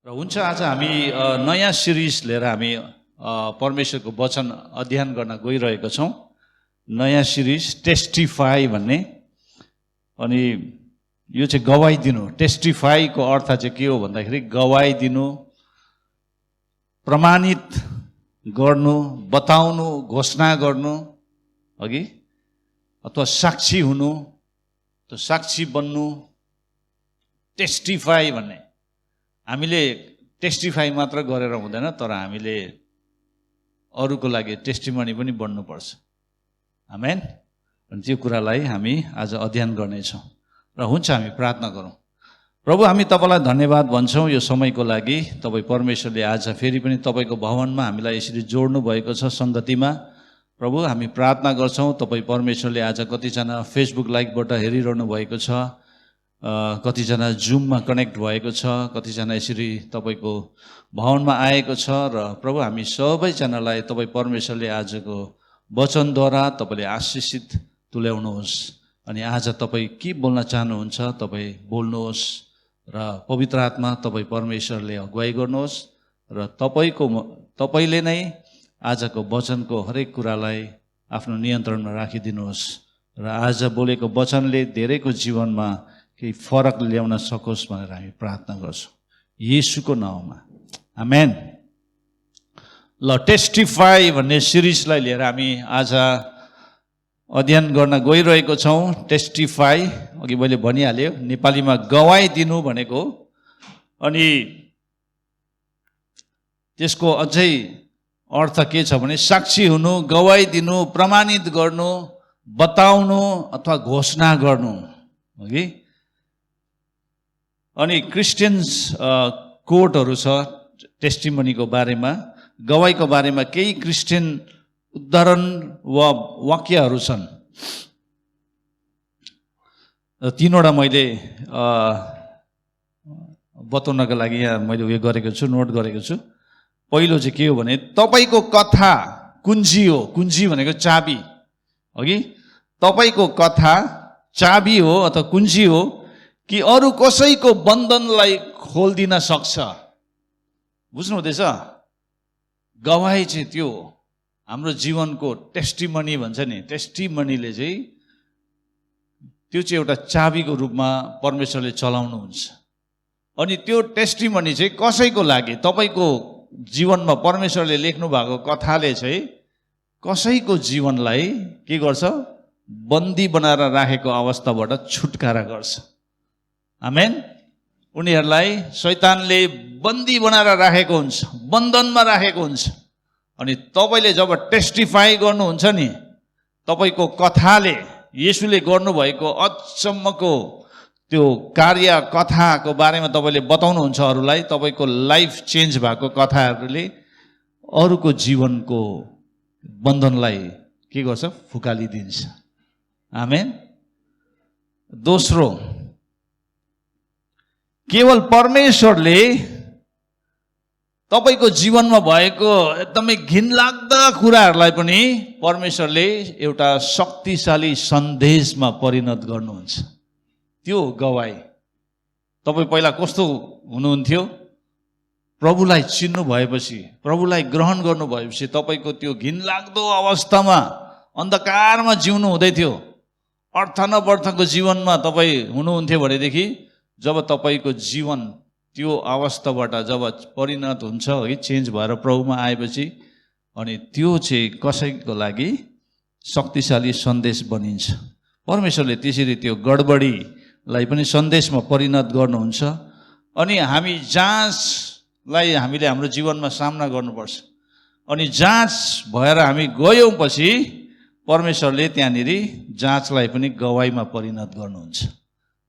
र हुन्छ आज हामी नयाँ सिरिज लिएर हामी परमेश्वरको वचन अध्ययन गर्न गइरहेका छौँ। नयाँ सिरिज टेस्टिफाई भन्ने, अनि यो चाहिँ गवाई दिनु। टेस्टिफाईको अर्थ चाहिँ के हो भन्दाखेरि गवाई दिनु, प्रमाणित गर्नु, बताउनु, घोषणा गर्नु, अघि अथवा साक्षी हुनु, त्यो साक्षी बन्नु। टेस्टिफाई भन्ने हामीले टेस्टिफाई मात्र गरेर हुँदैन, तर हामीले अरूको लागि टेस्टिमनी पनि बन्नुपर्छ। आमेन। अनि त्यो कुरालाई हामी आज अध्ययन गर्नेछौँ। र हुन्छ हामी प्रार्थना गरौँ। प्रभु, हामी तपाईँलाई धन्यवाद भन्छौँ यो समयको लागि। तपाईँ परमेश्वरले आज फेरि पनि तपाईँको भवनमा हामीलाई यसरी जोड्नु भएको छ सङ्गतिमा। प्रभु, हामी प्रार्थना गर्छौँ तपाईँ परमेश्वरले आज कतिजना फेसबुक लाइभबाट हेरिरहनु भएको छ, कतिजना जुममा कनेक्ट भएको छ, कतिजना यसरी तपाईँको भवनमा आएको छ। र प्रभु, हामी सबैजनालाई तपाईँ परमेश्वरले आजको वचनद्वारा तपाईँले आशिषित तुल्याउनुहोस्। अनि आज तपाईँ के बोल्न चाहनुहुन्छ तपाईँ बोल्नुहोस्, र पवित्र आत्मा तपाईँ परमेश्वरले अगुवाई गर्नुहोस्, र तपाईँले नै आजको वचनको हरेक कुरालाई आफ्नो नियन्त्रणमा राखिदिनुहोस्, र आज बोलेको वचनले धेरैको जीवनमा केही फरक ल्याउन सकोस् भनेर हामी प्रार्थना गर्छौँ येशूको नाउँमा। आमेन। ल, टेस्टिफाई भन्ने सिरिजलाई लिएर हामी आज अध्ययन गर्न गइरहेको छौँ। टेस्टिफाई अघि मैले भनिहालेँ, नेपालीमा गवाई दिनु भनेको। अनि त्यसको अझै अर्थ के छ भने साक्षी हुनु, गवाई दिनु, प्रमाणित गर्नु, बताउनु अथवा घोषणा गर्नु। अघि अनि क्रिस्चियन्स कोटहरू छ टेस्टिमनीको बारेमा, गवाईको बारेमा केही क्रिस्चियन उदाहरण वा वाक्यहरू छन्। तीनवटा मैले बताउनको लागि यहाँ मैले उयो गरेको छु, नोट गरेको छु। पहिलो चाहिँ के हो भने तपाईँको कथा कुञ्जी हो। कुञ्जी भनेको चाबी। अघि तपाईँको कथा चाबी हो अथवा कुञ्जी हो कि अरू कसैको बन्धनलाई खोलिदिन सक्छ। बुझ्नु हुँदैछ? गवाई चाहिँ त्यो हाम्रो जीवनको टेस्टिमनी भन्छ नि। टेस्टिमनीले चाहिँ त्यो चाहिँ एउटा चाबीको रूपमा परमेश्वरले चलाउनुहुन्छ। अनि त्यो टेस्टिमनी चाहिँ कसैको लागि, तपाईँको जीवनमा परमेश्वरले लेख्नु भएको कथाले चाहिँ कसैको जीवनलाई के गर्छ? बन्दी बनाएर राखेको अवस्थाबाट छुटकारा गर्छ। आमेन। उनीहरूलाई शैतानले बन्दी बनाएर राखेको हुन्छ, बन्धनमा राखेको हुन्छ। अनि तपाईँले जब टेस्टिफाई गर्नुहुन्छ नि, तपाईँको कथाले, येशूले गर्नुभएको अचम्मको त्यो कार्य कथाको बारेमा तपाईँले बताउनुहुन्छ अरूलाई, तपाईँको लाइफ चेन्ज भएको कथाहरूले अरूको जीवनको बन्धनलाई के गर्छ? फुकालिदिन्छ। आमेन। दोस्रो, केवल परमेश्वरले तपाईँको जीवनमा भएको एकदमै घिनलाग्दा कुराहरूलाई पनि परमेश्वरले एउटा शक्तिशाली सन्देशमा परिणत गर्नुहुन्छ। त्यो गवाई। तपाईँ पहिला कस्तो हुनुहुन्थ्यो? प्रभुलाई चिन्नु भएपछि, प्रभुलाई ग्रहण गर्नु भएपछि तपाईँको त्यो घिनलाग्दो अवस्थामा अन्धकारमा जिउनु हुँदै थियो। अर्थ नवर्थको जीवनमा तपाईँ हुनुहुन्थ्यो भनेदेखि जब तपाईँको जीवन त्यो अवस्थाबाट जब परिणत हुन्छ, है, चेन्ज भएर प्रभुमा आएपछि, अनि त्यो चाहिँ कसैको लागि शक्तिशाली सन्देश बनिन्छ। परमेश्वरले त्यसरी त्यो गडबडीलाई पनि सन्देशमा परिणत गर्नुहुन्छ। अनि हामी जाँचलाई हामीले हाम्रो जीवनमा सामना गर्नुपर्छ। अनि जाँच भएर हामी गयौँ पछि परमेश्वरले त्यहाँनिर जाँचलाई पनि गवाईमा परिणत गर्नुहुन्छ।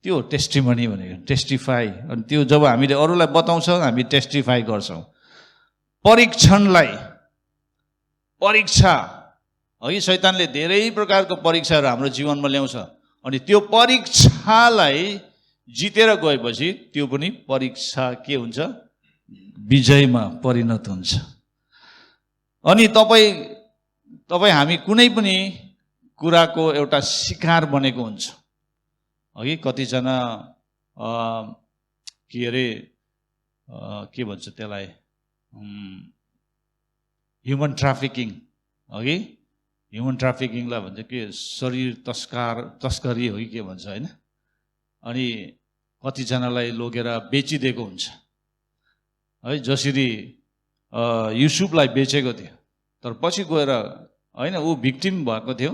त्यो टेस्टिमनी भनेको टेस्टिफाई। अनि त्यो जब हामीले अरूलाई बताउँछौँ हामी टेस्टिफाई गर्छौँ। परीक्षणलाई, परीक्षा, है, शैतानले धेरै प्रकारको परीक्षाहरू हाम्रो जीवनमा ल्याउँछ। अनि त्यो परीक्षालाई जितेर गएपछि त्यो पनि परीक्षा के हुन्छ? विजयमा परिणत हुन्छ। अनि तपाईँ हामी कुनै पनि कुराको एउटा शिकार बनेको हुन्छ। अघि कतिजना के अरे के भन्छ त्यसलाई, ह्युमन ट्राफिकिङ, अघि ह्युमन ट्राफिकिङलाई भन्छ के, शरीर तस्करी हो कि के भन्छ होइन। अनि कतिजनालाई लगेर बेचिदिएको हुन्छ है, जसरी युसुफलाई बेचेको थियो, तर पछि गएर होइन ऊ भिक्टिम भएको थियो,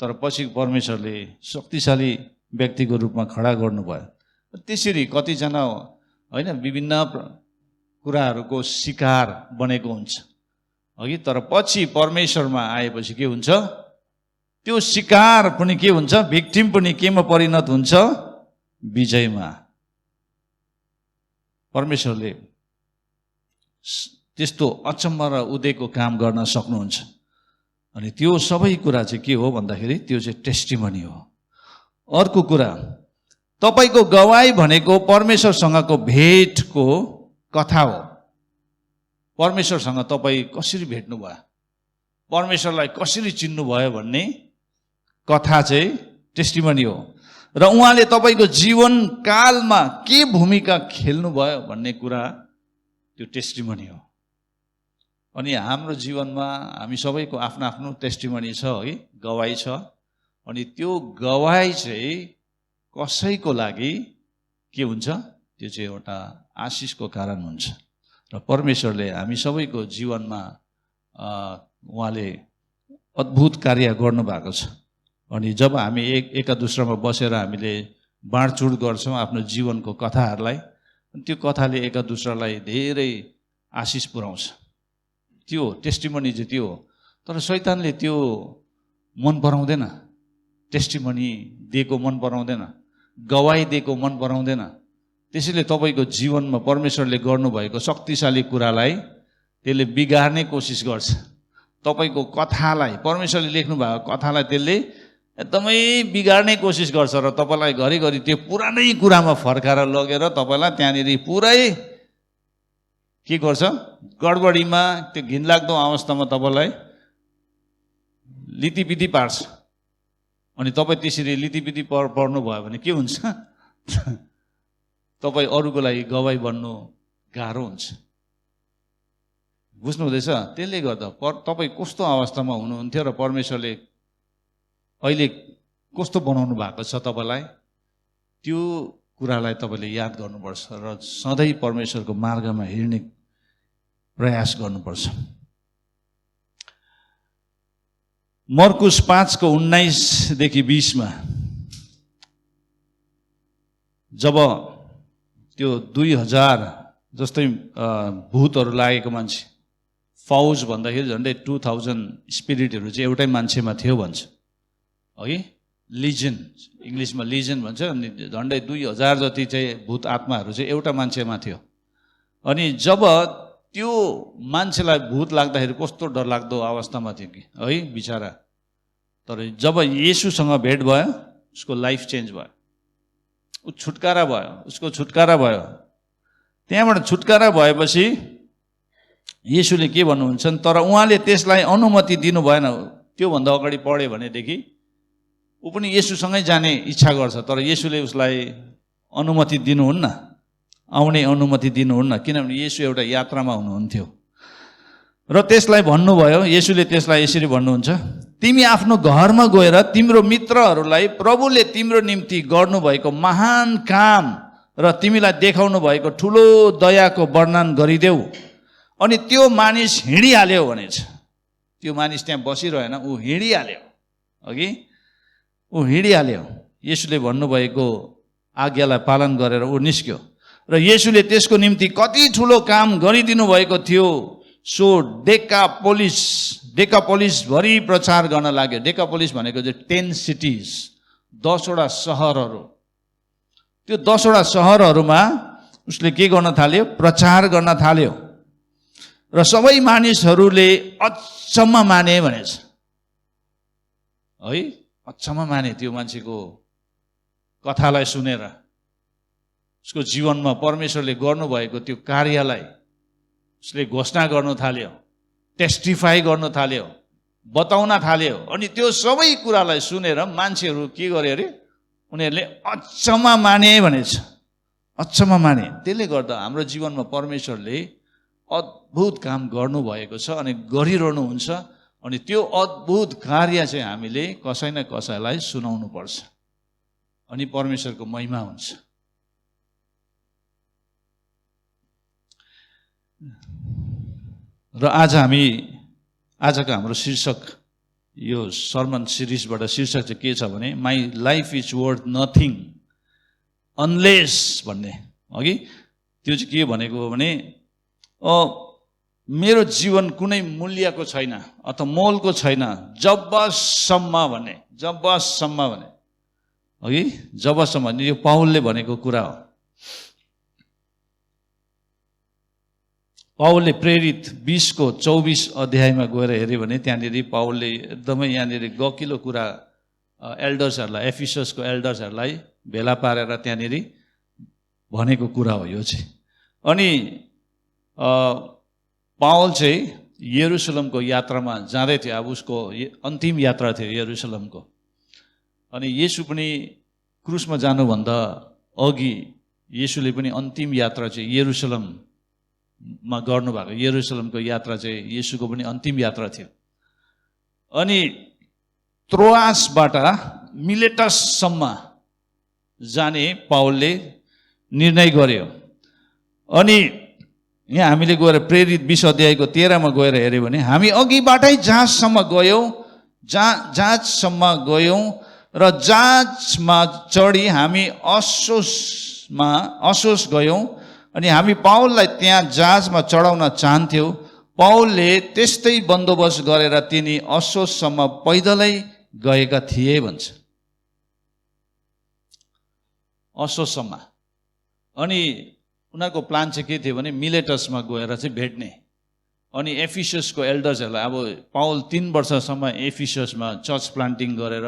तर पछि परमेश्वरले शक्तिशाली व्यक्तिको रूपमा खडा गर्नुभयो। त्यसरी कतिजना होइन विभिन्न कुराहरूको शिकार बनेको हुन्छ अघि, तर पछि परमेश्वरमा आएपछि के हुन्छ, त्यो शिकार पनि के हुन्छ, भिक्टिम पनि केमा परिणत हुन्छ, विजयमा। परमेश्वरले त्यस्तो अचम्म र उदयको काम गर्न सक्नुहुन्छ। अनि त्यो सबै कुरा चाहिँ के हो भन्दाखेरि त्यो चाहिँ टेस्टिमनी हो। अर्को कुरा, तपाईँको गवाई भनेको परमेश्वरसँगको भेटको कथा हो। परमेश्वरसँग तपाईँ कसरी भेट्नुभयो, परमेश्वरलाई कसरी चिन्नुभयो भन्ने कथा चाहिँ टेस्टिमनी हो। र उहाँले तपाईँको जीवनकालमा के भूमिका खेल्नुभयो भन्ने कुरा त्यो टेस्टिमनी हो। अनि हाम्रो जीवनमा हामी सबैको आफ्नो आफ्नो टेस्टिमनी छ है, गवाई छ। अनि त्यो गवाई चाहिँ कसैको लागि के हुन्छ, त्यो चाहिँ एउटा आशिषको कारण हुन्छ। र परमेश्वरले हामी सबैको जीवनमा उहाँले अद्भुत कार्य गर्नुभएको छ। अनि जब हामी एका दुस्रामा बसेर हामीले बाँडचुँड गर्छौँ आफ्नो जीवनको कथाहरूलाई, त्यो कथाले एका दुस्रालाई धेरै आशिष पुर्याउँछ। त्यो टेस्टिमनी चाहिँ त्यो हो। तर शैतानले त्यो मन पराउँदैन, टेस्टिमनी दिएको मन पराउँदैन, गवाई दिएको मन पराउँदैन। त्यसैले तपाईँको जीवनमा परमेश्वरले गर्नुभएको शक्तिशाली कुरालाई त्यसले बिगार्ने कोसिस गर्छ। तपाईँको कथालाई, परमेश्वरले लेख्नु भएको कथालाई त्यसले एकदमै बिगार्ने कोसिस गर्छ र तपाईँलाई घरिघरि त्यो पुरानै कुरामा फर्काएर लगेर तपाईँलाई त्यहाँनिर पुरै के गर्छ, गडबडीमा, त्यो घिनलाग्दो अवस्थामा तपाईँलाई लितिपिति पार्छ। अनि तपाईँ त्यसरी लितिपिति पर्नुभयो भने के हुन्छ, तपाईँ अरूको लागि गवाई बन्नु गाह्रो हुन्छ। बुझ्नु हुँदैछ? त्यसले गर्दा तपाईँ कस्तो अवस्थामा हुनुहुन्थ्यो र परमेश्वरले अहिले कस्तो बनाउनु भएको छ तपाईँलाई, त्यो कुरालाई तपाईँले याद गर्नुपर्छ र सधैँ परमेश्वरको मार्गमा हिँड्ने प्रयास गर्नुपर्छ। मर्कुस 5:19-20 जब त्यो 2000 जस्तै भूतहरू लागेको मान्छे, फौज भन्दाखेरि झन्डै 2000 स्पिरिटहरू चाहिँ एउटै मान्छेमा थियो भन्छ है, लिजन, इङ्ग्लिसमा लिजन भन्छ। अनि झन्डै 2000 जति चाहिँ भूत आत्माहरू चाहिँ एउटा मान्छेमा थियो। अनि जब त्यो मान्छेलाई भूत लाग्दाखेरि कस्तो डरलाग्दो अवस्थामा थियो कि है बिचारा, तर जब येशूसँग भेट भयो उसको लाइफ चेन्ज भयो, ऊ छुटकारा भयो, उसको छुटकारा भयो। त्यहाँबाट छुटकारा भएपछि येशूले के भन्नुहुन्छ, तर उहाँले त्यसलाई अनुमति दिनु भएन। त्योभन्दा अगाडि पढ्यो भनेदेखि ऊ पनि येशूसँगै जाने इच्छा गर्छ, तर येशूले उसलाई अनुमति दिनुहुन्न, आउने अनुमति दिनुहुन्न, किनभने येशू एउटा यात्रामा हुनुहुन्थ्यो। र त्यसलाई भन्नुभयो, येशूले त्यसलाई यसरी भन्नुहुन्छ, तिमी आफ्नो घरमा गएर तिम्रो मित्रहरूलाई प्रभुले तिम्रो निम्ति गर्नुभएको महान काम र तिमीलाई देखाउनु भएको ठुलो दयाको वर्णन गरिदेऊ। अनि त्यो मानिस हिँडिहाल्यो भनेछ। त्यो मानिस त्यहाँ बसिरहेन, ऊ हिँडिहाल्यो, अघि ऊ हिँडिहाल्यो। येशूले भन्नुभएको आज्ञालाई पालन गरेर ऊ निस्क्यो र येशूले त्यसको निम्ति कति ठुलो काम गरिदिनु भएको थियो सो डेकापोलिस भरि प्रचार गर्न लाग्यो। डेकापोलिस भनेको चाहिँ 10 सिटिज, 10वटा सहरहरू। त्यो 10वटा सहरहरूमा उसले के गर्न थाल्यो, प्रचार गर्न थाल्यो र सबै मानिसहरूले अचम्म माने भनेछ है, अचम्म माने त्यो मान्छेको कथालाई सुनेर, उसको जीवनमा परमेश्वरले गर्नुभएको त्यो कार्यलाई उसले घोषणा गर्न थाल्यो, टेस्टिफाई गर्न थाल्यो, बताउन थाल्यो। अनि त्यो सबै कुरालाई सुनेर मान्छेहरू के गरे अरे, उनीहरूले अचम्म माने भनेछ, अचम्म माने। त्यसले गर्दा हाम्रो जीवनमा परमेश्वरले अद्भुत काम गर्नुभएको छ अनि गरिरहनुहुन्छ। अनि त्यो अद्भुत कार्य चाहिँ हामीले कसै न कसैलाई सुनाउनु पर्छ अनि परमेश्वरको महिमा हुन्छ। र आजको हाम्रो शीर्षक, यो सर्मन सिरिजबाट शीर्षक चाहिँ के छ भने my life is worth nothing unless भन्ने। अघि त्यो चाहिँ के भनेको हो भने मेरो जीवन कुनै मूल्यको छैन अथवा मोलको छैन जबसम्म भने अघि जबसम्म, यो पाउलले भनेको कुरा हो। पाउलले प्रेरित 20:24 अध्यायमा गएर हेऱ्यो भने त्यहाँनिर पाउलले एकदमै यहाँनिर गकिलो कुरा एल्डर्सहरूलाई, एफिससको एल्डर्सहरूलाई भेला पारेर त्यहाँनिर भनेको कुरा हो यो चाहिँ। अनि पाउल चाहिँ यरुशलेमको यात्रामा जाँदै थियो। अब उसको अन्तिम यात्रा थियो यरुशलेमको। अनि येशू पनि क्रुसमा जानुभन्दा अघि येशूले पनि अन्तिम यात्रा चाहिँ यरुशलेममा गर्नुभएको। यरुशलेमको यात्रा चाहिँ येशूको पनि अन्तिम यात्रा थियो। अनि त्रोआसबाट मिलेटससम्म जाने पाउलले निर्णय गर्यो। अनि यहाँ हामीले गएर प्रेरित 20 अध्यायको 13मा गएर हेऱ्यो भने हामी अघिबाटै जहाजसम्म गयौँ र जहाजमा चढी हामी असोस गयौँ। अनि हामी पाउललाई त्यहाँ जहाजमा चढाउन चाहन्थ्यौँ। पाउलले त्यस्तै बन्दोबस्त गरेर तिनी असोससम्म पैदलै गएका थिए भन्छ। असोससम्म। अनि उनीहरूको प्लान चाहिँ के थियो भने मिलेटसमा गएर चाहिँ भेट्ने। अनि एफिससको एल्डर्सहरूलाई, अब पाउल 3 वर्षसम्म एफिससमा चर्च प्लान्टिङ गरेर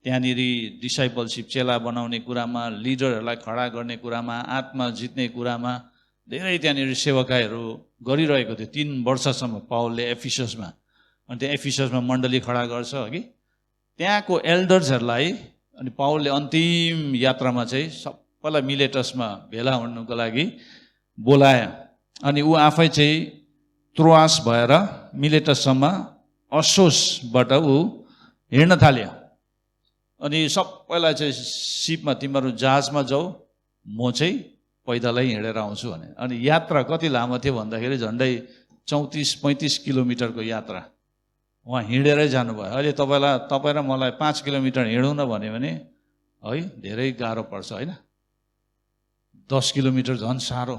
त्यहाँनिर डिसाइपलसिप, चेला बनाउने कुरामा, लिडरहरूलाई खडा गर्ने कुरामा, आत्मा जित्ने कुरामा धेरै त्यहाँनिर सेवकाईहरू गरिरहेको थियो 3 वर्षसम्म पाउलले एफिससमा। अनि त्यो एफिससमा मण्डली खडा गर्छ कि त्यहाँको एल्डर्सहरूलाई। अनि पाउलले अन्तिम यात्रामा चाहिँ सबैलाई मिलेटसमा भेला हुनुको लागि बोलायो। अनि ऊ आफै चाहिँ त्रोआस भएर मिलेटससम्म असोसबाट ऊ हिँड्न थाल्यो। अनि सबैलाई चाहिँ सिपमा, तिमीहरू जहाजमा जाऊ, म चाहिँ पैदलै हिँडेर आउँछु भने। अनि यात्रा कति लामो थियो भन्दाखेरि झन्डै 34-35 किलोमिटरको यात्रा उहाँ हिँडेरै जानुभयो। अहिले तपाईँ र मलाई 5 किलोमिटर हिँडौँ न भन्यो भने है धेरै गाह्रो पर्छ होइन। 10 किलोमिटर झन् साह्रो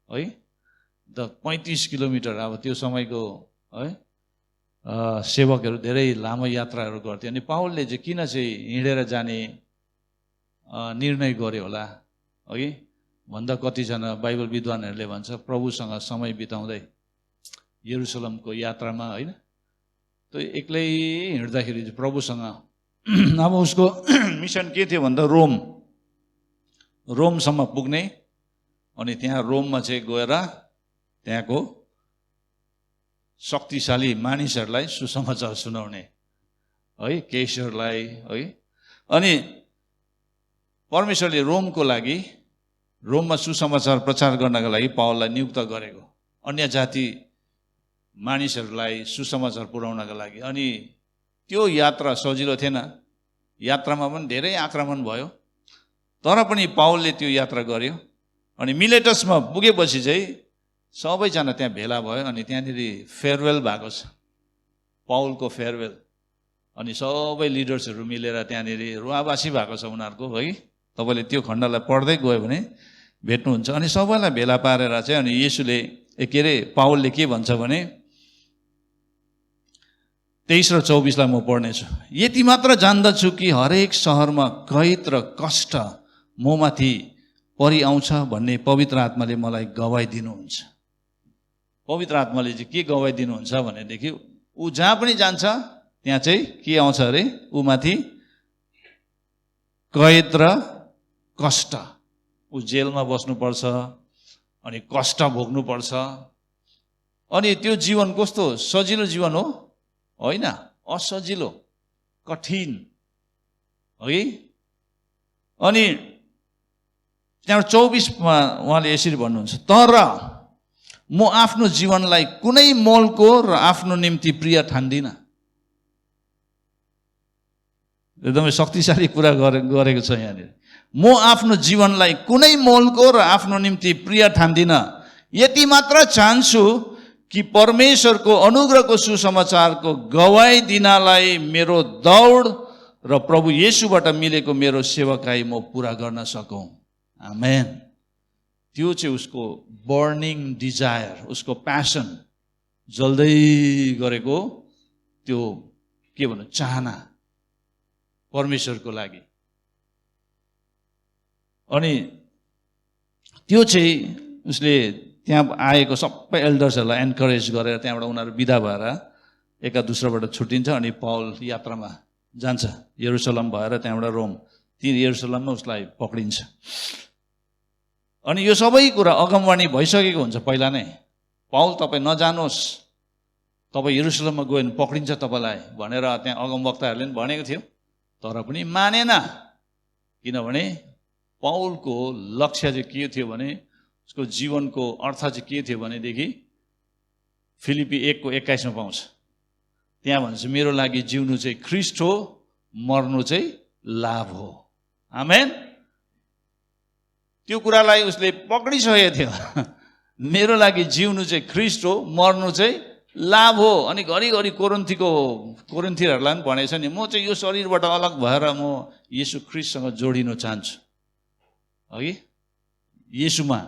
है। 35 किलोमिटर अब त्यो समयको है सेवकहरू धेरै लामो यात्राहरू गर्थे। अनि पाउलले चाहिँ किन चाहिँ हिँडेर जाने निर्णय गर्यो होला है भन्दा कतिजना बाइबल विद्वानहरूले भन्छ प्रभुसँग समय बिताउँदै यरुशलेमको यात्रामा होइन, त्यो एक्लै हिँड्दाखेरि चाहिँ प्रभुसँग अब उसको मिसन के थियो भन्दा रोमसम्म पुग्ने। अनि त्यहाँ रोममा चाहिँ गएर त्यहाँको शक्तिशाली मानिसहरूलाई सुसमाचार सुनाउने है, केसरलाई है। अनि परमेश्वरले रोममा सुसमाचार प्रचार गर्नका लागि पाउललाई नियुक्त गरेको, अन्य जाति मानिसहरूलाई सुसमाचार पुर्याउनका लागि। अनि त्यो यात्रा सजिलो थिएन। यात्रामा पनि धेरै आक्रमण भयो, तर पनि पाउलले त्यो यात्रा गर्यो। अनि मिलेटसमा पुगेपछि चाहिँ सबैजना त्यहाँ भेला भयो। अनि त्यहाँनिर फेयरवेल भएको छ, पाउलको फेयरवेल। अनि सबै लिडर्सहरू मिलेर त्यहाँनिर रुवाबासी भएको छ उनीहरूको है। तपाईँले त्यो खण्डलाई पढ्दै गयो भने भेट्नुहुन्छ। अनि सबैलाई भेला पारेर चाहिँ अनि पाउलले के भन्छ भने 23 र 24लाई म पढ्नेछु। यति मात्र जान्दछु कि हरेक सहरमा कैद र कष्ट ममाथि परिआउँछ भन्ने पवित्र आत्माले मलाई गवाई दिनुहुन्छ। पवित्र आत्माले चाहिँ के गवाई दिनुहुन्छ भनेदेखि ऊ जहाँ पनि जान्छ त्यहाँ चाहिँ के आउँछ अरे, ऊ माथि कैद र कष्ट। ऊ जेलमा बस्नुपर्छ अनि कष्ट भोग्नुपर्छ। अनि त्यो जीवन कस्तो सजिलो जीवन हो होइन, असजिलो कठिन है। अनि त्यहाँबाट 24मा उहाँले यसरी भन्नुहुन्छ, तर म आफ्नो जीवनलाई कुनै मोलको र आफ्नो निम्ति प्रिय ठान्दिनँ। एकदमै शक्तिशाली कुरा गरेको छ यहाँनिर। म आफ्नो जीवनलाई कुनै मोलको र आफ्नो निम्ति प्रिय ठान्दिनँ, यति मात्र चाहन्छु कि परमेश्वरको अनुग्रहको सुसमाचारको गवाई दिनलाई मेरो दौड र प्रभु येशूबाट मिलेको मेरो सेवकाई म पुरा गर्न सकौँ। आमेन। त्यो चाहिँ उसको बर्निङ डिजायर, उसको प्यासन, जल्दै गरेको त्यो के भन्नु चाहना परमेश्वरको लागि। अनि त्यो चाहिँ उसले त्यहाँ आएको सबै एल्डर्सहरूलाई एन्करेज गरेर त्यहाँबाट उनीहरू बिदा भएर एका दोस्रोबाट छुट्टिन्छ। अनि पौल यात्रामा जान्छ यरुसलम भएर, त्यहाँबाट रोम। ती यरुसलममा उसलाई पक्रिन्छ। अनि यो सबै कुरा अगमवाणी भइसकेको हुन्छ पहिला नै। पौल तपाईँ नजानुहोस्, तपाईँ यरुसलममा गयो भने पक्रिन्छ तपाईँलाई भनेर त्यहाँ अगमवक्ताहरूले पनि भनेको थियो। तर पनि मानेन, किनभने पौलको लक्ष्य चाहिँ के थियो भने, उसको जीवनको अर्थ चाहिँ के थियो भनेदेखि फिलिपी 1:21 पाउँछ। त्यहाँ भन्छ मेरो लागि जिउनु चाहिँ ख्रीष्ट हो, मर्नु चाहिँ लाभ हो। आमेन। त्यो कुरालाई उसले पक्रिसकेको थियो। मेरो लागि जिउनु चाहिँ ख्रीष्ट हो, मर्नु चाहिँ लाभ हो। अनि घरिघरि कोरिन्थीहरूलाई पनि भनेको छ नि, म चाहिँ यो शरीरबाट अलग भएर म येशू ख्रीष्टसँग जोडिन चाहन्छु, अघि येशूमा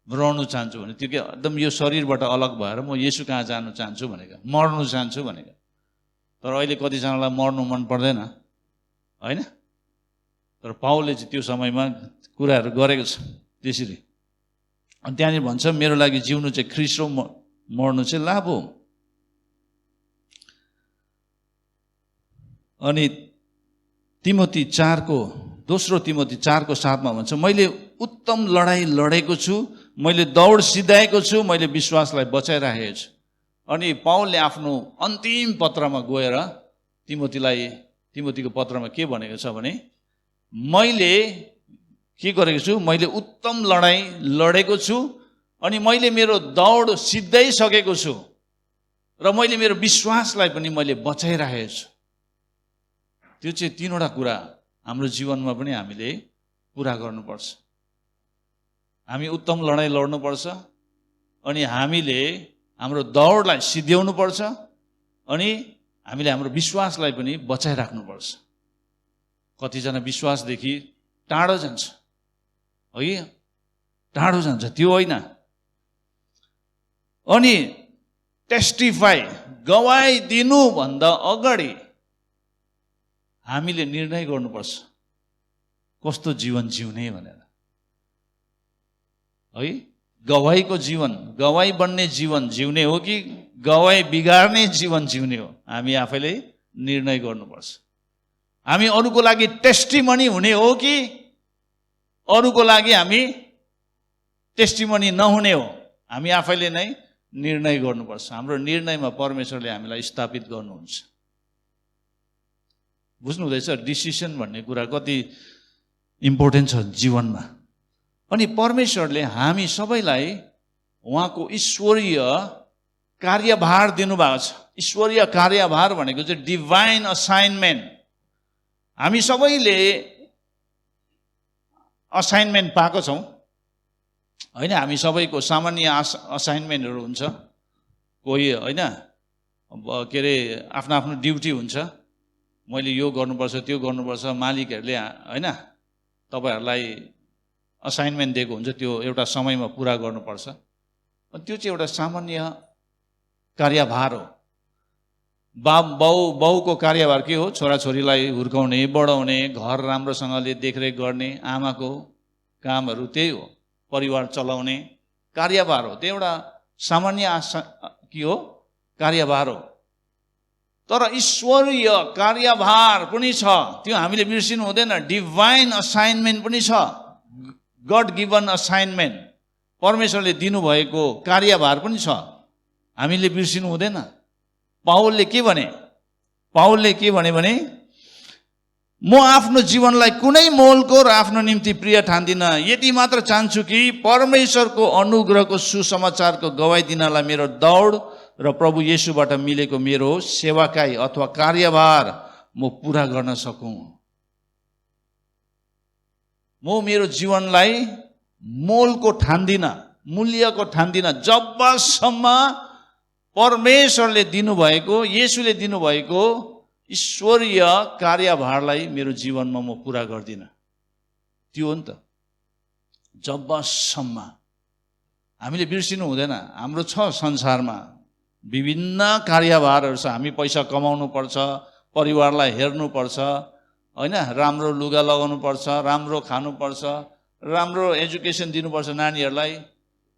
रहनु चाहन्छु भने, त्यो के एकदम यो शरीरबाट अलग भएर म येशू कहाँ जानु चाहन्छु भनेको, मर्नु चाहन्छु भनेको। तर अहिले कतिजनालाई मर्नु मन पर्दैन होइन। तर पाउलले चाहिँ त्यो समयमा कुराहरू गरेको छ त्यसरी। अनि त्यहाँनिर भन्छ मेरो लागि जिउनु चाहिँ ख्रीष्ट हो, मर्नु चाहिँ लाभ हो। अनि दोस्रो तिमोथी 4:7 भन्छ मैले उत्तम लडाई लडेको छु, मैले दौड सिधाएको छु, मैले विश्वासलाई बचाइराखेको छु। अनि पौलले आफ्नो अन्तिम पत्रमा गएर तिमोथीको पत्रमा के भनेको छ भने, मैले के गरेको छु, मैले उत्तम लडाई लडेको छु, अनि मैले मेरो दौड सिधाइसकेको छु, र मैले मेरो विश्वासलाई पनि मैले बचाइराखेको छु। त्यो चाहिँ तीनवटा कुरा हाम्रो जीवनमा पनि हामीले पुरा गर्नुपर्छ। हामी उत्तम लडाई लड्नुपर्छ, अनि हामीले हाम्रो दौडलाई सिध्याउनुपर्छ, अनि हामीले हाम्रो विश्वासलाई पनि बचाइराख्नुपर्छ। कतिजना विश्वासदेखि टाढो जान्छ है, टाढो जान्छ, त्यो होइन। अनि टेस्टिफाई, गवाई दिनुभन्दा अगाडि हामीले निर्णय गर्नुपर्छ कस्तो जीवन जिउने भनेर है। गवाईको जीवन, गवाई बन्ने जीवन जिउने हो कि गवाई बिगार्ने जीवन जिउने हो, हामी आफैले निर्णय गर्नुपर्छ। हामी अरूको लागि टेस्टिमनी हुने हो कि अरूको लागि हामी टेस्टिमनी नहुने हो, हामी आफैले नै निर्णय गर्नुपर्छ। हाम्रो निर्णयमा परमेश्वरले हामीलाई स्थापित गर्नुहुन्छ। बुझ्नु हुँदैछ? डिसिसन भन्ने कुरा कति इम्पोर्टेन्ट छ जीवनमा। अनि परमेश्वरले हामी सबैलाई उहाँको ईश्वरीय कार्यभार दिनुभएको छ। ईश्वरीय कार्यभार भनेको चाहिँ डिभाइन असाइनमेन्ट। हामी सबैले असाइनमेन्ट पाएको छौँ होइन। हामी सबैको सामान्य असाइनमेन्टहरू हुन्छ। कोही होइन के अरे आफ्नो आफ्नो ड्युटी हुन्छ, मैले यो गर्नुपर्छ त्यो गर्नुपर्छ, मालिकहरूले होइन तपाईँहरूलाई असाइनमेन्ट दिएको हुन्छ, त्यो एउटा समयमा पुरा गर्नुपर्छ। त्यो चाहिँ एउटा सामान्य कार्यभार हो। बाउको कार्यभार के हो? छोराछोरीलाई हुर्काउने, बढाउने, घर राम्रोसँगले देखरेख गर्ने, आमाको कामहरू त्यही हो, परिवार चलाउने कार्यभार हो। त्यो एउटा सामान्य के हो? कार्यभार हो। तर ईश्वरीय कार्यभार पनि छ, त्यो हामीले बिर्सिनु हुँदैन। डिभाइन असाइनमेन्ट पनि छ, गड गिभन असाइनमेन्ट, परमेश्वरले दिनुभएको कार्यभार पनि छ, हामीले बिर्सिनु हुँदैन। पाउलले के भने भने म आफ्नो जीवनलाई कुनै मोलको र आफ्नो निम्ति प्रिय ठान्दिनँ। यति मात्र चाहन्छु कि परमेश्वरको अनुग्रहको सुसमाचारको गवाई दिनलाई मेरो दौड र प्रभु येशूबाट मिलेको मेरो सेवाकाई अथवा कार्यभार म पुरा गर्न सकूँ। म मेरो जीवनलाई मोलको ठान्दिनँ, मूल्यको ठान्दिनँ, जबसम्म परमेश्वरले दिनुभएको, येशूले दिनुभएको ईश्वरीय कार्यभारलाई मेरो जीवनमा म पुरा गर्दिनँ। त्यो हो नि त। जबसम्म हामीले बिर्सिनु हुँदैन, हाम्रो छ संसारमा विभिन्न कार्यभारहरू छ। हामी पैसा कमाउनु पर्छ, परिवारलाई हेर्नुपर्छ, होइन, राम्रो लुगा लगाउनु पर्छ, राम्रो खानुपर्छ, राम्रो एजुकेसन दिनुपर्छ नानीहरूलाई।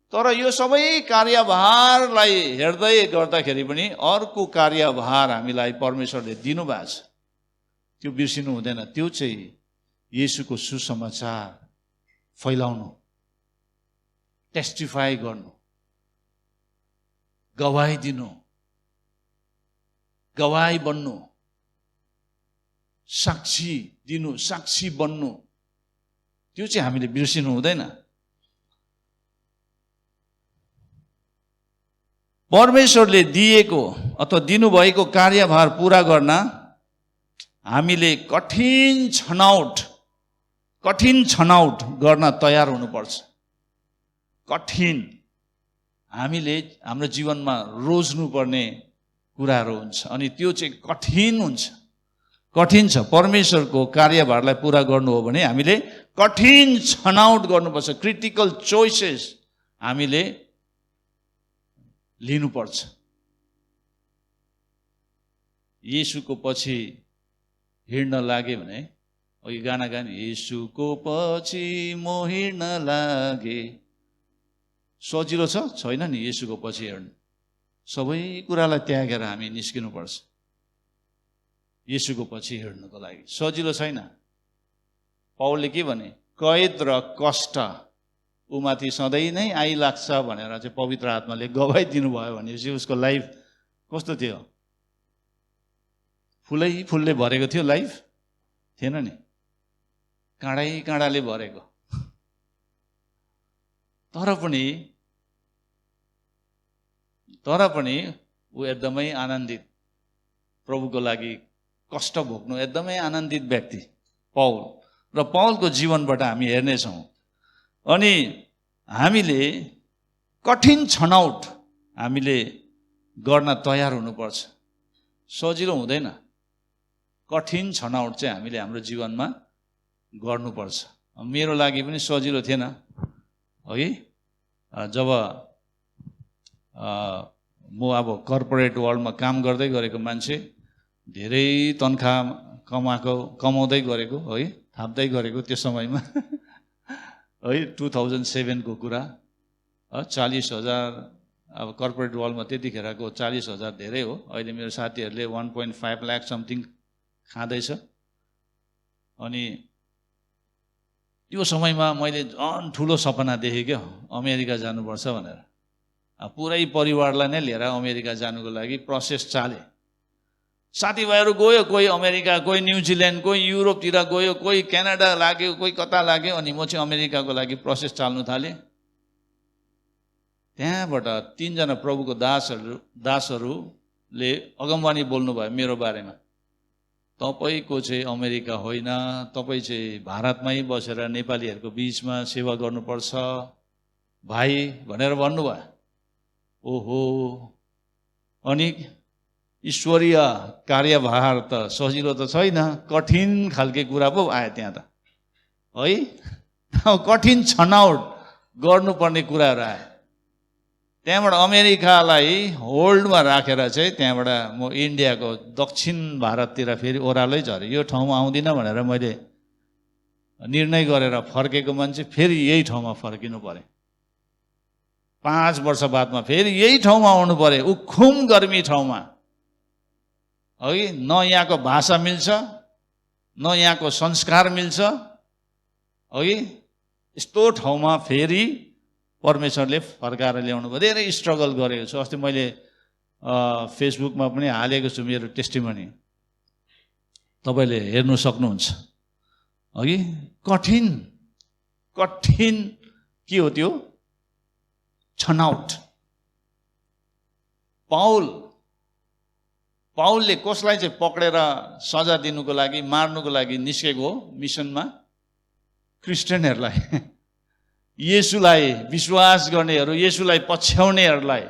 तर यो सबै कार्यभारलाई हेर्दै गर्दाखेरि पनि अर्को कार्यभार हामीलाई परमेश्वरले दिनुभएको छ, त्यो बिर्सिनु हुँदैन। त्यो चाहिँ येशूको सुसमाचार फैलाउनु, टेस्टिफाई गर्नु, गवाही दिनु, गवाही बन्नु, साक्षी दिनु, साक्षी बन्नु, त्यो चाहिँ हामीले बिर्सिनु हुँदैन। परमेश्वरले दिएको अथवा दिनुभएको कार्यभार पुरा गर्न हामीले कठिन छनौट गर्न तयार हुनुपर्छ। कठिन हामीले हाम्रो जीवनमा रोज्नुपर्ने कुराहरू हुन्छ, अनि त्यो चाहिँ कठिन छ। परमेश्वरको कार्यभारलाई पुरा गर्नु हो भने हामीले कठिन छनौट गर्नुपर्छ, क्रिटिकल चोइसेस हामीले लिनुपर्छ। येशूको पछि हिँड्न लागे भने, अघि गाना गाने, येशूको पछि म हिँड्न लागे, सजिलो छैन नि येशूको पछि हिँड्नु। सबै कुरालाई त्यागेर हामी निस्किनुपर्छ येशूको पछि हिँड्नुको लागि। सजिलो छैन। पौलले के भने, कैद र कष्ट उमाथि सधैँ नै आइलाग्छ भनेर चाहिँ पवित्र आत्माले गवाई दिनुभयो भनेपछि उसको लाइफ कस्तो थियो? फुलले भरेको थियो लाइफ? थिएन नि, काँडाले भरेको। तर पनि ऊ एकदमै आनन्दित, प्रभुको लागि कष्ट भोग्नु एकदमै आनन्दित व्यक्ति पौल। र पौलको जीवनबाट हामी हेर्नेछौँ। अनि हामीले कठिन छनौट हामीले गर्न तयार हुनुपर्छ। सजिलो हुँदैन। कठिन छनौट चाहिँ हामीले हाम्रो जीवनमा गर्नुपर्छ। मेरो लागि पनि सजिलो थिएन है। जब म अब कर्पोरेट वर्ल्डमा काम गर्दै गरेको मान्छे, धेरै तनखा कमाउँदै गरेको है, थाप्दै गरेको त्यो समयमा है, 2007 को कुरा, 40,000। अब कर्पोरेट वर्ल्डमा त्यतिखेरको 40,000 धेरै हो। अहिले मेरो साथीहरूले 1.5 लाख समथिङ खाँदैछ। अनि त्यो समयमा मैले झन् ठुलो सपना देखेँ क्या, अमेरिका जानुपर्छ भनेर। पुरै परिवारलाई नै लिएर अमेरिका जानुको लागि प्रोसेस चाले। साथीभाइहरू गयो, कोही अमेरिका, कोही न्युजिल्यान्ड, कोही युरोपतिर गयो, कोही क्यानाडा लाग्यो, कोही कता लाग्यो। अनि म चाहिँ अमेरिकाको लागि प्रोसेस चाल्नु थालेँ। त्यहाँबाट 3 जना प्रभुको दासहरूले अगमवाणी बोल्नुभयो मेरो बारेमा। तपाईको चाहिँ अमेरिका होइन, तपाईँ चाहिँ भारतमै बसेर नेपालीहरूको बिचमा सेवा गर्नुपर्छ भाइ भनेर भन्नुभयो। ओहो, अनि ईश्वरीय कार्यभार त सजिलो त छैन, कठिन खालके कुरा पो आयो त्यहाँ त है। कठिन छनौट गर्नुपर्ने कुराहरू आयो। त्यहाँबाट अमेरिकालाई होल्डमा राखेर चाहिँ त्यहाँबाट म इन्डियाको दक्षिण भारततिर फेरि ओह्रालै झरेँ। यो ठाउँमा आउँदिनँ भनेर मैले निर्णय गरेर फर्केको मान्छे फेरि यही ठाउँमा फर्किनु पर्यो। 5 वर्ष बादमा फेरि यही ठाउँमा आउनु पर्यो, उखुम गर्मी ठाउँमा है। न यहाँको भाषा मिल्छ, न यहाँको संस्कार मिल्छ है। यस्तो ठाउँमा फेरि परमेश्वरले फर्काएर ल्याउनु भयो। धेरै स्ट्रगल गरेको छु। अस्ति मैले फेसबुकमा पनि हालेको छु मेरो टेस्टिमनी। तपाईँले हेर्नु सक्नुहुन्छ अघि। कठिन कठिन के हो त्यो? छनौट। पाउलले कसलाई चाहिँ पक्रेर सजा दिनुको लागि, मार्नुको लागि निस्केको हो मिसनमा? क्रिस्चियनहरूलाई, येशूलाई विश्वास गर्नेहरू, येशूलाई पछ्याउनेहरूलाई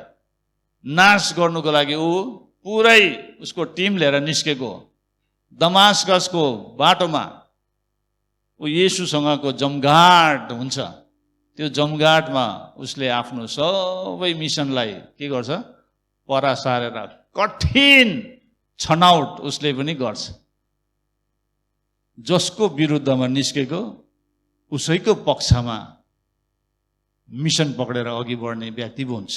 नाश गर्नुको लागि ऊ पुरै उसको टिम लिएर निस्केको। दमास्कसको बाटोमा ऊ येशूसँगको जमघाट हुन्छ। त्यो जमघाटमा उसले आफ्नो सबै मिसनलाई के गर्छ? परासारेर कठिन छनौट उसले पनि गर्छ। जसको विरुद्धमा निस्केको उसैको पक्षमा मिसन पक्रेर अघि बढ्ने व्यक्ति हुन्छ।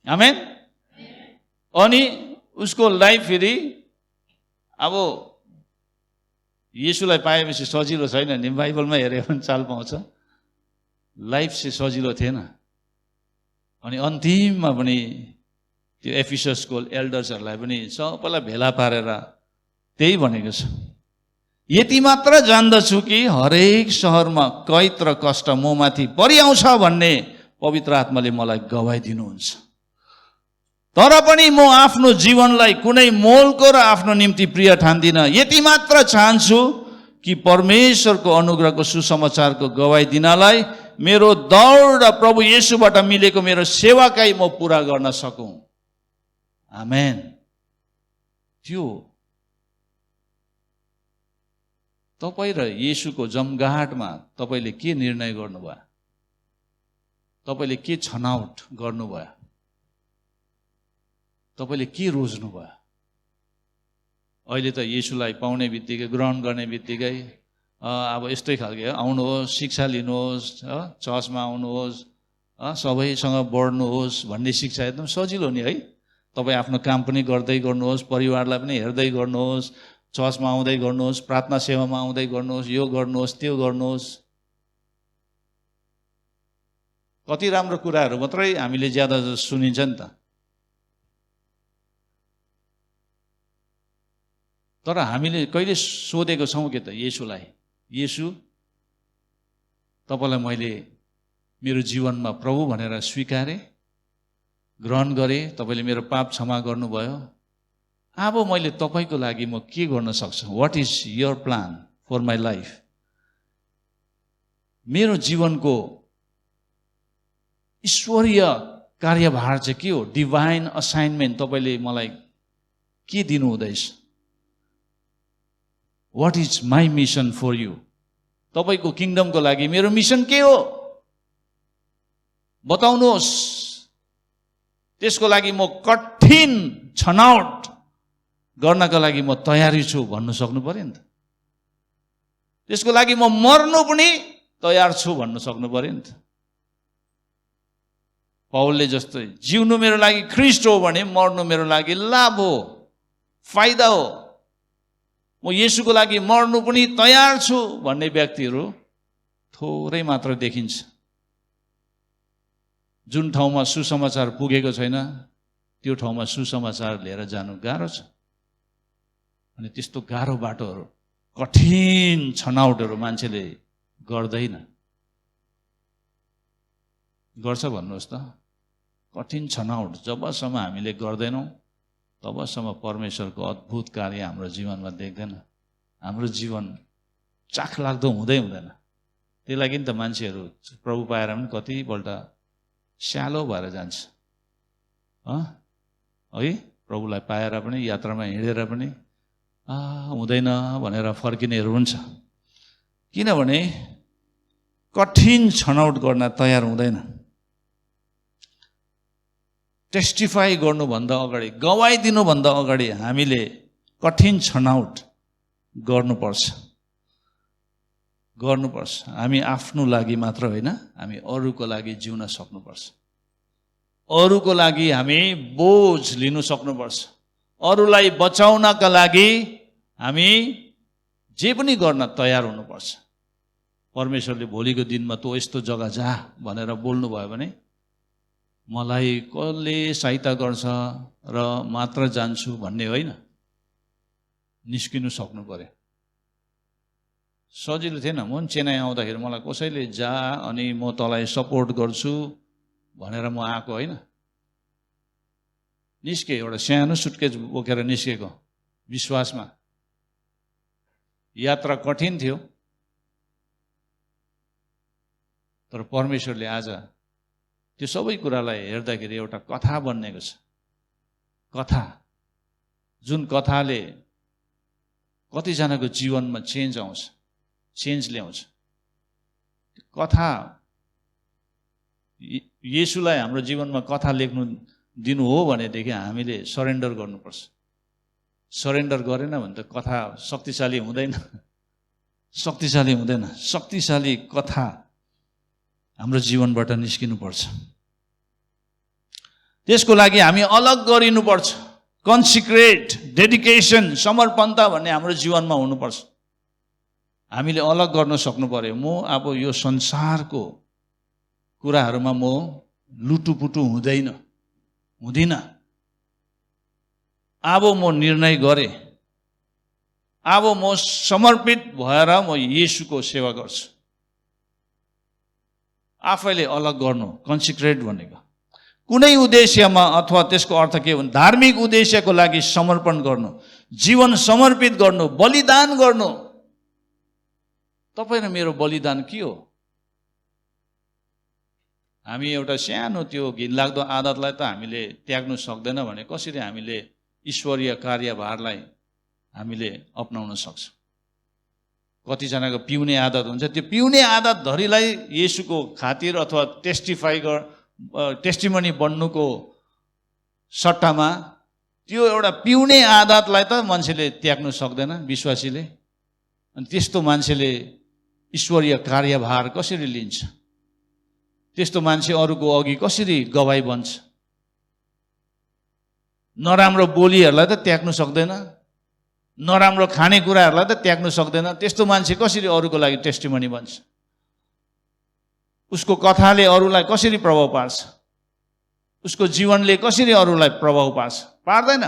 आमेन। अनि उसको लाइफ फेरि अब येशूलाई पाएपछि सजिलो छैन नि। बाइबलमा हेऱ्यो भने चाल पाउँछ लाइफ चाहिँ सजिलो थिएन। अनि अन्तिममा पनि त्यो एफिससको एल्डर्सहरूलाई पनि सबैलाई भेला पारेर त्यही भनेको छ, यति मात्र जान्दछु कि हरेक सहरमा कैद र कष्ट ममाथि परिआउँछ भन्ने पवित्र आत्माले मलाई गवाही दिनुहुन्छ। तर पनि म आफ्नो जीवनलाई कुनै मोलको र आफ्नो निम्ति प्रिय ठान्दिनँ। यति मात्र चाहन्छु कि परमेश्वरको अनुग्रहको सुसमाचारको गवाही दिनलाई मेरो दौड र प्रभु येशूबाट मिलेको मेरो सेवाकाई म पुरा गर्न सकूँ। आमेन। त्यो तपाईँ र येशूको जमघाटमा तपाईँले के निर्णय गर्नुभयो? तपाईँले के छनौट गर्नुभयो? तपाईँले के रोज्नुभयो? अहिले त येशूलाई पाउने बित्तिकै, ग्रहण गर्ने बित्तिकै अब यस्तै खालके आउनुहोस्, शिक्षा लिनुहोस्, चर्चमा आउनुहोस्, सबैसँग बढ्नुहोस् भन्ने शिक्षा एकदम सजिलो नि है। तपाईँ आफ्नो काम पनि गर्दै गर्नुहोस्, परिवारलाई पनि हेर्दै गर्नुहोस्, चर्चमा आउँदै गर्नुहोस्, प्रार्थना सेवामा आउँदै गर्नुहोस्, यो गर्नुहोस्, त्यो गर्नुहोस्। कति राम्रो कुराहरू मात्रै हामीले ज्यादा सुनिन्छ नि त। तर हामीले कहिले सोधेको छौँ के त येशूलाई, येशू तपाईँलाई मैले मेरो जीवनमा प्रभु भनेर स्वीकारेँ, ग्रहण गरेँ, तपाईँले मेरो पाप क्षमा गर्नुभयो, अब मैले तपाईँको लागि म के गर्न सक्छु? What is your plan for my life? मेरो जीवनको ईश्वरीय कार्यभार चाहिँ के हो? डिभाइन असाइनमेन्ट तपाईँले मलाई के दिनु हुँदैछ? What is my mission for you? तपाईँको किङडमको लागि मेरो मिसन के हो बताउनुहोस्। त्यसको लागि म कठिन छनौट गर्नका लागि म तयारी छु भन्नु सक्नु पर्यो नि त। त्यसको लागि म मर्नु पनि तयार छु भन्नु सक्नु पर्यो नि त। पौलले जस्तै जिउनु मेरो लागि ख्रीष्ट हो भने मर्नु मेरो लागि लाभ हो, फाइदा हो। म येशूको लागि मर्नु पनि तयार छु भन्ने व्यक्तिहरू थोरै मात्र देखिन्छ। जुन ठाउँमा सुसमाचार पुगेको छैन त्यो ठाउँमा सुसमाचार लिएर जानु गाह्रो छ। अनि त्यस्तो गाह्रो बाटोहरू, कठिन छनौटहरू मान्छेले गर्दैन। गर्छ भन्नुहोस् त? कठिन छनौट जबसम्म हामीले गर्दैनौँ तबसम्म परमेश्वरको अद्भुत कार्य हाम्रो जीवनमा देख्दैन। हाम्रो जीवन चाखलाग्दो हुँदै हुँदैन। त्यही लागि नि त मान्छेहरू प्रभु पाएर पनि कतिपल्ट स्यालो भएर जान्छ है। प्रभुलाई पाएर पनि, यात्रामा हिँडेर पनि हुँदैन भनेर फर्किनेहरू हुन्छ। किनभने कठिन छनौट गर्न तयार हुँदैन। टेस्टिफाई गर्नुभन्दा अगाडि, गवाई दिनुभन्दा अगाडि हामीले कठिन छनौट गर्नुपर्छ। हामी आफ्नो लागि मात्र होइन, हामी अरूको लागि जिउन सक्नुपर्छ। अरूको लागि हामी बोझ लिनु सक्नुपर्छ। अरूलाई बचाउनका लागि हामी जे पनि गर्न तयार हुनुपर्छ। परमेश्वरले भोलिको दिनमा तँ यस्तो जग्गा जा भनेर बोल्नुभयो भने मलाई कसले सहायता गर्छ र मात्र जान्छु भन्ने होइन। निस्किनु सक्नु पर्यो। सजिलो थिएन। म पनि चेन्नई आउँदाखेरि मलाई कसैले जा अनि म तँलाई सपोर्ट गर्छु भनेर म आएको होइन। निस्के, एउटा सानो सुटकेस बोकेर निस्केको विश्वासमा। यात्रा कठिन थियो, तर परमेश्वरले आज त्यो सबै कुरालाई हेर्दाखेरि एउटा कथा बन्नेको छ। कथा, जुन कथाले कतिजनाको जीवनमा चेन्ज आउँछ, चेन्ज ल्याउँछ। कथा, येशूलाई हाम्रो जीवनमा कथा लेख्नु दिनु हो भनेदेखि हामीले सरेन्डर गर्नुपर्छ। सरेन्डर गरेन भने त कथा शक्तिशाली हुँदैन। शक्तिशाली हुँदैन। शक्तिशाली कथा हाम्रो जीवनबाट निस्किनुपर्छ। त्यसको लागि हामी अलग गरिनुपर्छ। कन्सिक्रेट, डेडिकेसन, समर्पणता भन्ने हाम्रो जीवनमा हुनुपर्छ। हामीले अलग गर्न सक्नु पर्यो। म अब यो संसारको कुराहरूमा म लुटुपुटु हुँदिन। अब म निर्णय गरेँ, अब म समर्पित भएर म येशूको सेवा गर्छु। आफैले अलग गर्नु, कन्सिक्रेट भनेको कुनै उद्देश्यमा, अथवा त्यसको अर्थ के हो भने धार्मिक उद्देश्यको लागि समर्पण गर्नु, जीवन समर्पित गर्नु, बलिदान गर्नु। तपाईँ र मेरो बलिदान के हो? हामी एउटा सानो त्यो घिनलाग्दो आदतलाई त हामीले त्याग्नु सक्दैन भने कसरी हामीले ईश्वरीय कार्यभारलाई हामीले अपनाउन सक्छौँ? कतिजनाको पिउने आदत हुन्छ, त्यो पिउने आदत धरीलाई येशूको खातिर अथवा टेस्टिमनी बन्नुको सट्टामा त्यो एउटा पिउने आदतलाई त मान्छेले त्याग्नु सक्दैन, विश्वासीले। अनि त्यस्तो मान्छेले ईश्वरीय कार्यभार कसरी लिन्छ? त्यस्तो मान्छे अरूको अघि कसरी गवाही बन्छ? नराम्रो बोलीहरूलाई त त्याग्नु सक्दैन, नराम्रो खानेकुराहरूलाई त त्याग्नु सक्दैन। त्यस्तो मान्छे कसरी अरूको लागि टेस्टिमनी बन्छ? उसको कथाले अरूलाई कसरी प्रभाव पार्छ? उसको जीवनले कसरी अरूलाई प्रभाव पार्छ? पार्दैन।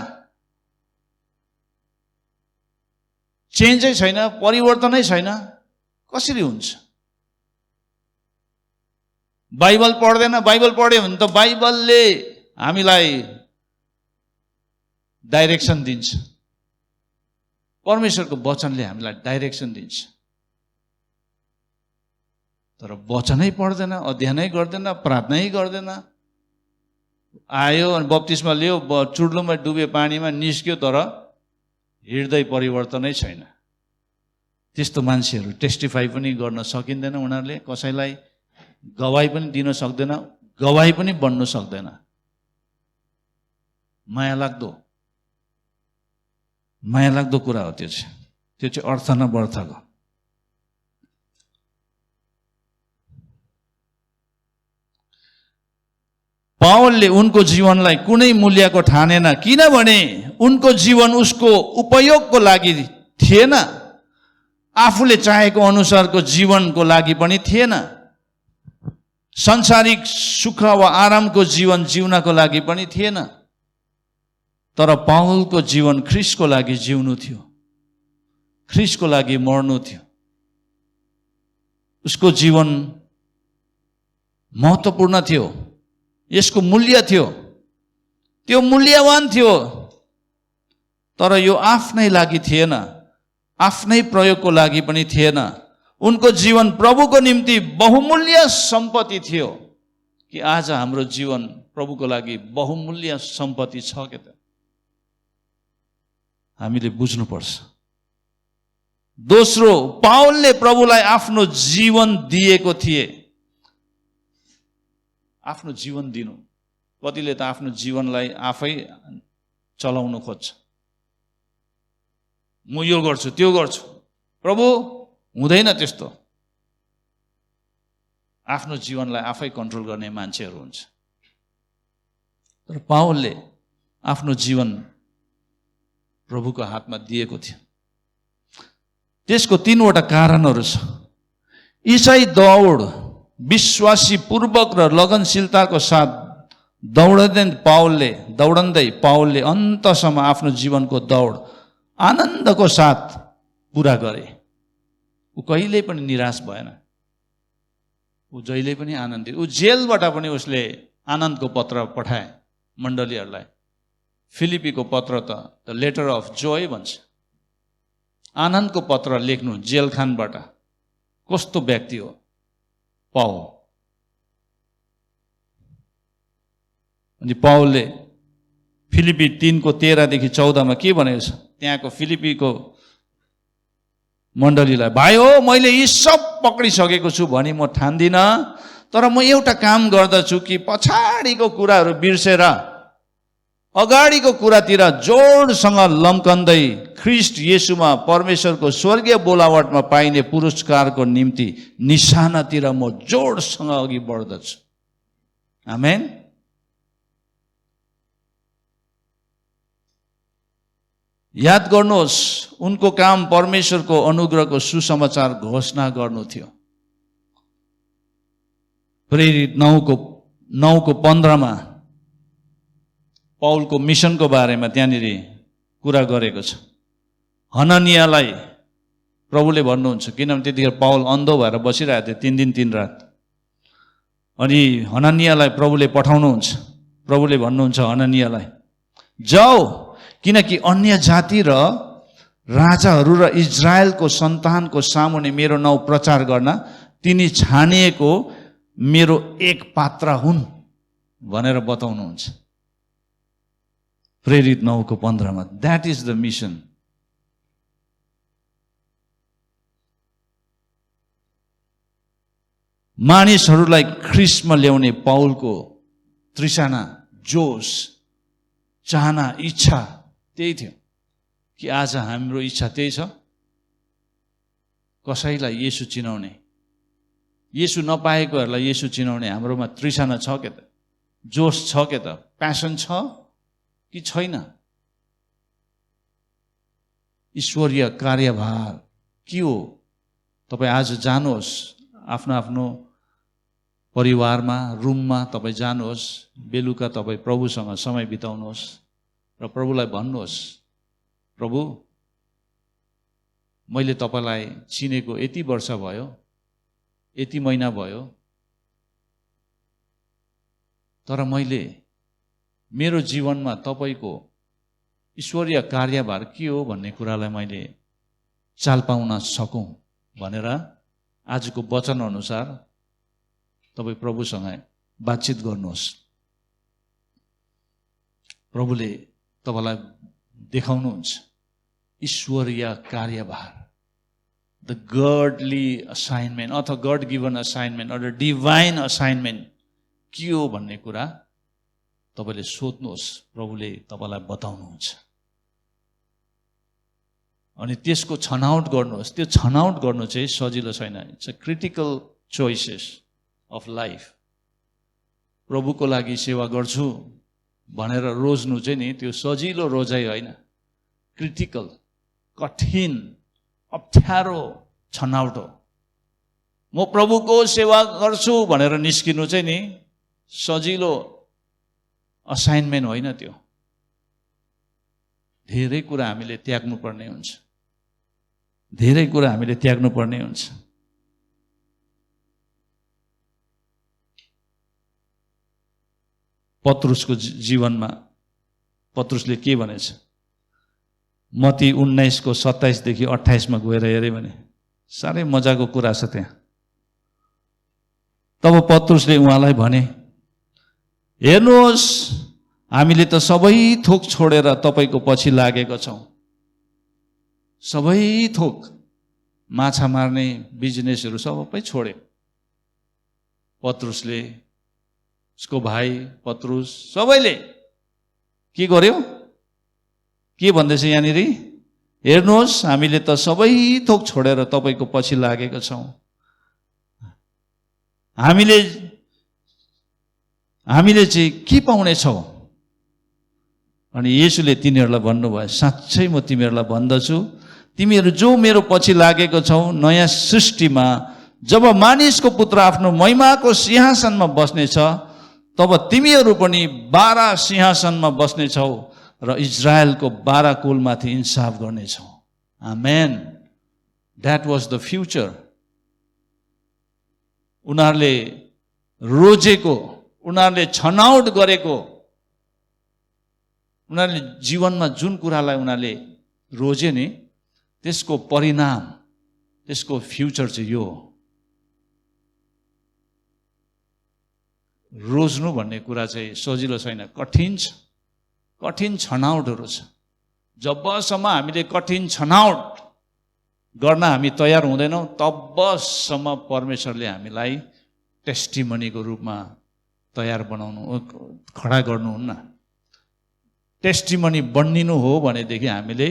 चेन्जै छैन, परिवर्तनै छैन, कसरी हुन्छ? बाइबल पढ्दैन। बाइबल पढ्यो भने त बाइबलले हामीलाई डाइरेक्सन दिन्छ। परमेश्वरको वचनले हामीलाई डाइरेक्सन दिन्छ। तर वचनै पढ्दैन, अध्ययनै गर्दैन, प्रार्थनै गर्दैन। आयो अनि बप्तिस्मा लियो, चुड्लुमा डुब्यो, पानीमा निस्क्यो, तर हृदय परिवर्तनै छैन। त्यस्तो मान्छेहरू टेस्टिफाई पनि गर्न सकिँदैन। उनीहरूले कसैलाई गवाही पनि दिन सक्दैन, गवाही पनि बन्न सक्दैन। माया लाग्दो कुरा हो त्यो चाहिँ अर्थ न बर्थको। पावलले उनको जीवनलाई कुनै मूल्यको ठानेन, किनभने उनको जीवन उसको उपयोगको लागि थिएन, आफूले चाहेको अनुसारको जीवनको लागि पनि थिएन। सांसारिक सुख वा आरामको जीवन जिउनको लागि पनि थिएन। तर पावलको जीवन ख्रीष्टको लागि जिउनु थियो, ख्रीष्टको लागि मर्नु थियो। उसको जीवन महत्त्वपूर्ण थियो, यसको मूल्य थियो, त्यो मूल्यवान थियो। तर यो आफ्नै लागि थिएन, आफ्नै प्रयोगको लागि पनि थिएन। उनको जीवन प्रभुको निम्ति बहुमूल्य सम्पत्ति थियो। कि आज हाम्रो जीवन प्रभुको लागि बहुमूल्य सम्पत्ति छ के त? हामीले बुझ्नुपर्छ। दोस्रो, पावलले प्रभुलाई आफ्नो जीवन दिएको थिए। आफ्नो जीवन दिनु, कतिले त आफ्नो जीवनलाई आफै चलाउन खोज्छ। म यो गर्छु, त्यो गर्छु। प्रभु, हुँदैन त्यस्तो। आफ्नो जीवनलाई आफै कन्ट्रोल गर्ने मान्छेहरू हुन्छ। तर पावलले आफ्नो जीवन प्रभुको हातमा दिएको थियो। त्यसको 3वटा कारणहरू छ। ईसाई दौड विश्वासी पूर्वक र लगनशीलताको साथ दौडँदै पावलले अन्तसम्म आफ्नो जीवनको दौड आनन्दको साथ पुरा गरे। ऊ कहिल्यै पनि निराश भएन, ऊ जहिले पनि आनन्दित। ऊ जेलबाट पनि उसले आनन्दको पत्र पठाए मण्डलीहरूलाई। फिलिपीको पत्र त द लेटर अफ जोय भन्छ। आनन्दको पत्र लेख्नु जेलखानबाट कस्तो व्यक्ति हो पाउल। अनि पाउलले फिलिपी 3:13-14 के भनेको छ त्यहाँको फिलिपीको मण्डलीलाई, भाइ हो मैले यी सब पक्रिसकेको छु भनी म ठान्दिनँ, तर म एउटा काम गर्दछु कि पछाडिको कुराहरू बिर्सेर अगाडिको कुरातिर जोडसँग लम्कन्दै ख्रिस्ट येशूमा परमेश्वरको स्वर्गीय बोलावटमा पाइने पुरस्कारको निम्ति निशानातिर म जोडसँग अघि बढ्दछु। आमेन। याद गर्नुहोस्, उनको काम परमेश्वरको अनुग्रहको सुसमाचार घोषणा गर्नु थियो। प्रेरित 9:15 पाउलको मिसनको बारेमा त्यहाँनिर कुरा गरेको छ। हननियालाई प्रभुले भन्नुहुन्छ, किनभने त्यतिखेर पाउल अन्धो भएर बसिरहेको थियो 3 दिन 3 रात। अनि हननियालाई प्रभुले पठाउनुहुन्छ। प्रभुले भन्नुहुन्छ हननियालाई, जाऊ, किनकि अन्य जाति र राजाहरू र इजरायलको सन्तानको सामुने मेरो नाउँ प्रचार गर्न तिनी छानिएको मेरो एक पात्र हुन् भनेर बताउनुहुन्छ। प्रेरित 9:15 द्याट इज द मिसन। मानिसहरूलाई ख्रिस्टमा ल्याउने पाउलको तृष्णा, जोश, चाहना, इच्छा त्यही थियो कि आज हाम्रो इच्छा त्यही छ, कसैलाई येशू चिनाउने, येशू नपाएकोहरूलाई येशू चिनाउने हाम्रोमा तृष्णा छ के त, जोश छ के त, प्यासन छ कि छैन? ईश्वरीय कार्यभार के हो? तपाईँ आज जानुहोस्, आफ्नो आफ्नो परिवारमा रुममा तपाईँ जानुहोस्, बेलुका तपाईँ प्रभुसँग समय बिताउनुहोस् र प्रभुलाई भन्नुहोस्, प्रभु मैले तपाईँलाई चिनेको यति वर्ष भयो, यति महिना भयो, तर मैले मेरो जीवनमा तपाईँको ईश्वरीय कार्यभार के हो भन्ने कुरालाई मैले चाल पाउन सकौँ भनेर आजको वचन अनुसार तपाईँ प्रभुसँग बातचित गर्नुहोस्। प्रभुले तपाईँलाई देखाउनुहुन्छ ईश्वरीय कार्यभार, द गडली असाइनमेन्ट अथवा गड गिभन असाइनमेन्ट अथवा डिभाइन असाइनमेन्ट के हो भन्ने कुरा तपाईँले सोध्नुहोस्, प्रभुले तपाईँलाई बताउनुहुन्छ। अनि त्यसको छनौट गर्नुहोस्। त्यो छनौट गर्नु चाहिँ सजिलो छैन। It's a critical choices of life. प्रभुको लागि सेवा गर्छु भनेर रोज्नु चाहिँ नि त्यो सजिलो रोजाइ होइन, क्रिटिकल, कठिन, अप्ठ्यारो छनौट हो। म प्रभुको सेवा गर्छु भनेर निस्किनु चाहिँ नि सजिलो असाइनमेन्ट होइन। त्यो धेरै कुरा हामीले त्याग्नु पर्ने हुन्छ, धेरै कुरा हामीले त्याग्नु पर्ने हुन्छ। पत्रुसको जीवनमा पत्रुसले के भनेछ? मत्ती 19:27-28 गएर हेरे भने साह्रै मजाको कुरा छ त्यहाँ। तब पत्रुसले उहाँलाई भने, हेर्नुहोस्, हामीले त सबै थोक छोडेर तपाईँको पछि लागेका छौँ। सबै थोक, माछा मार्ने बिजनेसहरू सबै छोडे। पत्रुसले, उसको भाइ पत्रुस, सबैले के गर्यो? के भन्दैछ यहाँनिर? हेर्नुहोस्, हामीले त सबै थोक छोडेर तपाईँको पछि लागेका छौँ। हामीले चाहिँ के पाउनेछौँ? अनि येशूले तिनीहरूलाई भन्नुभयो, साँच्चै म तिमीहरूलाई भन्दछु, तिमीहरू जो मेरो पछि लागेको छौ, नयाँ सृष्टिमा जब मानिसको पुत्र आफ्नो महिमाको सिंहासनमा बस्नेछ, तब तिमीहरू पनि 12 सिंहासनमा बस्नेछौ र इजरायलको 12 कुलमाथि इन्साफ गर्नेछौँ। आमेन। That was the future. उनीहरूले रोजेको, उनीहरूले छनौट गरेको, उनीहरूले जीवनमा जुन कुरालाई उनीहरूले रोजे नि त्यसको परिणाम, त्यसको फ्युचर चाहिँ यो हो। रोज्नु भन्ने कुरा चाहिँ सजिलो छैन, कठिन छ। कठिन छनौटहरू छ। जबसम्म हामीले कठिन छनौट गर्न हामी तयार हुँदैनौँ तबसम्म परमेश्वरले हामीलाई टेस्टिमनीको रूपमा तयार बनाउनु, खडा गर्नुहुन्न। टेस्टिमनी बनिनु हो भनेदेखि हामीले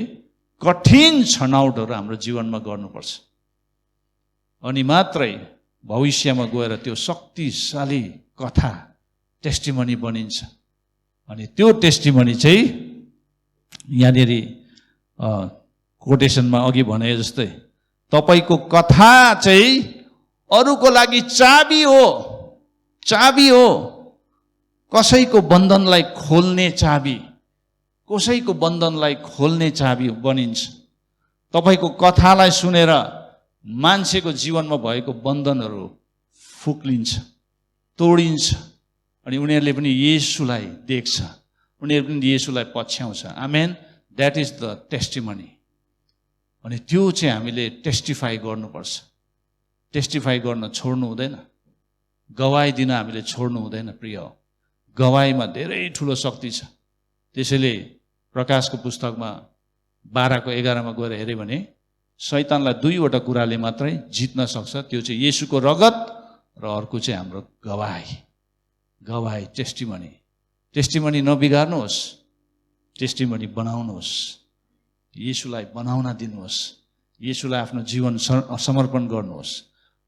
कठिन छनौटहरू हाम्रो जीवनमा गर्नुपर्छ। अनि मात्रै भविष्यमा गएर त्यो शक्तिशाली कथा टेस्टिमनी बनिन्छ। अनि त्यो टेस्टिमनी चाहिँ यहाँनिर कोटेसनमा अघि भने जस्तै तपाईको कथा चाहिँ अरूको लागि चाबी हो। चाबी हो, कसैको बन्धनलाई खोल्ने चाबी, कसैको बन्धनलाई खोल्ने चाबी बनिन्छ। तपाईको कथालाई सुनेर मान्छेको जीवनमा भएको बन्धनहरू फुक्लिन्छ, तोडिन्छ। अनि उनीहरूले पनि येशूलाई देख्छ, उनीहरू पनि येशूलाई पछ्याउँछ। आमेन। That is the testimony. अनि त्यो चाहिँ हामीले टेस्टिफाई गर्नुपर्छ। टेस्टिफाई गर्न छोड्नु हुँदैन, गवाई दिन हामीले छोड्नु हुँदैन। प्रिय, गवाईमा धेरै ठुलो शक्ति छ। त्यसैले प्रकाशको पुस्तकमा 12:11 गएर हेऱ्यो भने शैतानलाई 2वटा कुराले मात्रै जित्न सक्छ। त्यो चाहिँ येशूको रगत र अर्को चाहिँ हाम्रो गवाई। गवाई, टेस्टिमनी। टेस्टिमनी नबिगार्नुहोस्, टेस्टिमनी बनाउनुहोस्। येशूलाई बनाउन दिनुहोस्, येशूलाई आफ्नो जीवन समर्पण गर्नुहोस्।